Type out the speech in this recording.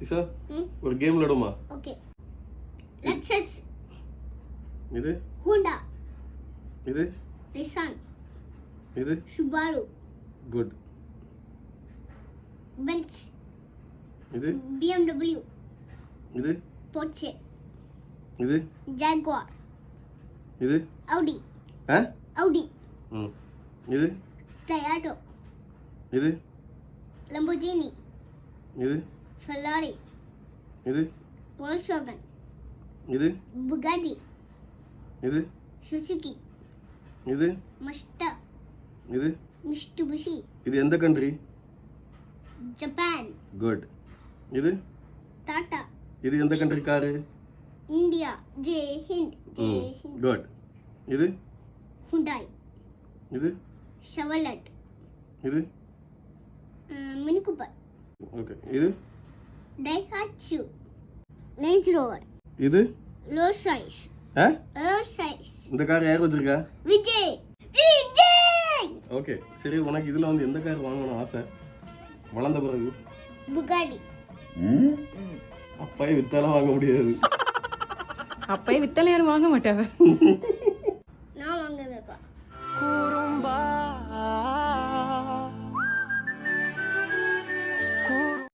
இசா ஒரு game விளையாடுமா? Okay. Lexus. இது Honda. இது நிசான். இது சுபாரு. குட். பென்ஸ். இது BMW. இது போர்ஷே. இது ஜாகுவார். இது ஆடி. ஆ ஆடி. இது டொயோட்டா. இது லம்போர்கினி. இது ஃபெராரி. இது வோல்க்ஸ்வாகன். இது புகாட்டி. இது சுசுகி. இது மஸ்டா. இது மிட்சுபிஷி. இது எந்த கண்ட்ரி? ஜப்பான். குட். இது டாடா. இது எந்த country car? India. Jai Hind. Jai Hind. Good. இது ஹுண்டாய். இது ஷெவர்லெட். இது மினி கூப்பர். ஓகே. இது டைஹாட்சு. Range rover. இது ரோல்ஸ் ராய்ஸ். ஆ ரோல்ஸ் ராய்ஸ். இந்த கார் யார் வச்சிருக்கா? விஜய். விஜய். ஓகே சரி, உனக்கு இதில் வந்து எந்த கார் வாங்கணும் ஆசை வளர்ந்த பிறகு? புகாட்டி. அப்பயே வித்தாலும் வாங்க முடியாது. அப்பயே வித்தலை யாரும் வாங்க மாட்டாங்க.